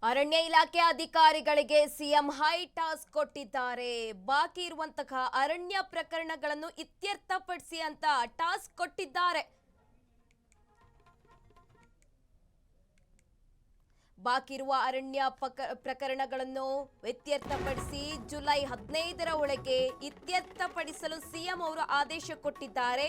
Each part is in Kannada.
ಅರಣ್ಯ ಇಲಾಖೆ ಅಧಿಕಾರಿಗಳಿಗೆ ಸಿಎಂ ಹೈ ಟಾಸ್ಕ್ ಕೊಟ್ಟಿದ್ದಾರೆ. ಬಾಕಿ ಇರುವಂತಹ ಅರಣ್ಯ ಪ್ರಕರಣಗಳನ್ನು ಇತ್ಯರ್ಥಪಡಿಸಿ ಅಂತ ಟಾಸ್ಕ್ ಕೊಟ್ಟಿದ್ದಾರೆ. ಬಾಕಿ ಇರುವ ಅರಣ್ಯ ಪ್ರಕರಣಗಳನ್ನು ಇತ್ಯರ್ಥಪಡಿಸಿ ಜುಲೈ 15ರ ಒಳಗೆ ಇತ್ಯರ್ಥಪಡಿಸಲು ಸಿಎಂ ಅವರು ಆದೇಶ ಕೊಟ್ಟಿದ್ದಾರೆ.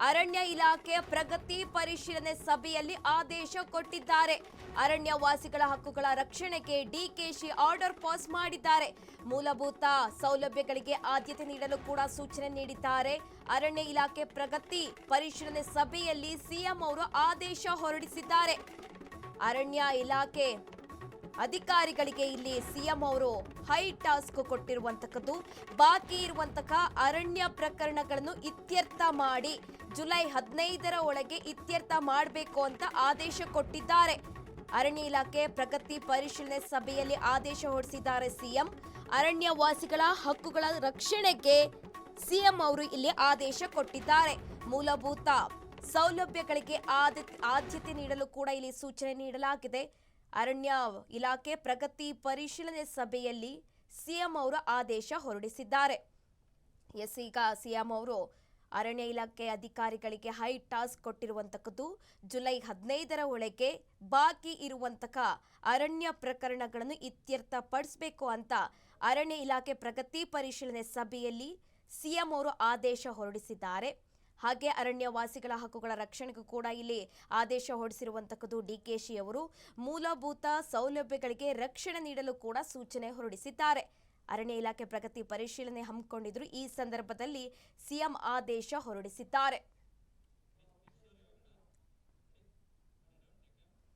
ಅರಣ್ಯ ಇಲಾಖೆಯ ಪ್ರಗತಿ ಪರಿಶೀಲನೆ ಸಭೆಯಲ್ಲಿ ಆದೇಶ ಕೊಟ್ಟಿದ್ದಾರೆ. ಅರಣ್ಯವಾಸಿಗಳ ಹಕ್ಕುಗಳ ರಕ್ಷಣೆಗೆ ಡಿಕೆಶಿ ಆರ್ಡರ್ ಪಾಸ್ ಮಾಡಿದ್ದಾರೆ. ಮೂಲಭೂತ ಸೌಲಭ್ಯಗಳಿಗೆ ಆದ್ಯತೆ ನೀಡಲು ಕೂಡ ಸೂಚನೆ ನೀಡಿದ್ದಾರೆ. ಅರಣ್ಯ ಇಲಾಖೆ ಪ್ರಗತಿ ಪರಿಶೀಲನೆ ಸಭೆಯಲ್ಲಿ ಸಿಎಂ ಅವರು ಆದೇಶ ಹೊರಡಿಸಿದ್ದಾರೆ. ಅರಣ್ಯ ಇಲಾಖೆ ಅಧಿಕಾರಿಗಳಿಗೆ ಇಲ್ಲಿ ಸಿಎಂ ಅವರು ಹೈ ಟಾಸ್ಕ್ ಕೊಟ್ಟಿರುವಂತಕ್ಕದ್ದು. ಬಾಕಿ ಇರುವಂತಹ ಅರಣ್ಯ ಪ್ರಕರಣಗಳನ್ನು ಇತ್ಯರ್ಥ ಮಾಡಿ ಜುಲೈ 15ರ ಒಳಗೆ ಇತ್ಯರ್ಥ ಮಾಡಬೇಕು ಅಂತ ಆದೇಶ ಕೊಟ್ಟಿದ್ದಾರೆ. ಅರಣ್ಯ ಇಲಾಖೆ ಪ್ರಗತಿ ಪರಿಶೀಲನೆ ಸಭೆಯಲ್ಲಿ ಆದೇಶ ಹೊರಡಿಸಿದ್ದಾರೆ ಸಿಎಂ. ಅರಣ್ಯವಾಸಿಗಳ ಹಕ್ಕುಗಳ ರಕ್ಷಣೆಗೆ ಸಿಎಂ ಅವರು ಇಲ್ಲಿ ಆದೇಶ ಕೊಟ್ಟಿದ್ದಾರೆ. ಮೂಲಭೂತ ಸೌಲಭ್ಯಗಳಿಗೆ ಆದ್ಯತೆ ನೀಡಲು ಕೂಡ ಇಲ್ಲಿ ಸೂಚನೆ ನೀಡಲಾಗಿದೆ. ಅರಣ್ಯ ಇಲಾಖೆ ಪ್ರಗತಿ ಪರಿಶೀಲನೆ ಸಭೆಯಲ್ಲಿ ಸಿಎಂ ಅವರು ಆದೇಶ ಹೊರಡಿಸಿದ್ದಾರೆ. ಈಗ ಸಿಎಂ ಅವರು ಅರಣ್ಯ ಇಲಾಖೆ ಅಧಿಕಾರಿಗಳಿಗೆ ಹೈ ಟಾಸ್ಕ್ ಕೊಟ್ಟಿರುವಂತಕ್ಕದ್ದು. ಜುಲೈ 15ರ ಒಳಗೆ ಬಾಕಿ ಇರುವಂತಹ ಅರಣ್ಯ ಪ್ರಕರಣಗಳನ್ನು ಇತ್ಯರ್ಥಪಡಿಸಬೇಕು ಅಂತ ಅರಣ್ಯ ಇಲಾಖೆ ಪ್ರಗತಿ ಪರಿಶೀಲನೆ ಸಭೆಯಲ್ಲಿ ಸಿಎಂ ಅವರು ಆದೇಶ ಹೊರಡಿಸಿದ್ದಾರೆ. ಹಾಗೆ ಅರಣ್ಯವಾಸಿಗಳ ಹಕ್ಕುಗಳ ರಕ್ಷಣೆಗೂ ಕೂಡ ಇಲ್ಲಿ ಆದೇಶ ಹೊರಡಿಸಿರುವಂತಕ್ಕದ್ದು ಡಿಕೆಶಿ ಅವರು. ಮೂಲಭೂತ ಸೌಲಭ್ಯಗಳಿಗೆ ರಕ್ಷಣೆ ನೀಡಲು ಕೂಡ ಸೂಚನೆ ಹೊರಡಿಸಿದ್ದಾರೆ. ಅರಣ್ಯ ಇಲಾಖೆ ಪ್ರಗತಿ ಪರಿಶೀಲನೆ ಹಮ್ಮಿಕೊಂಡಿದ್ರು. ಈ ಸಂದರ್ಭದಲ್ಲಿ ಸಿಎಂ ಆದೇಶ ಹೊರಡಿಸಿದ್ದಾರೆ.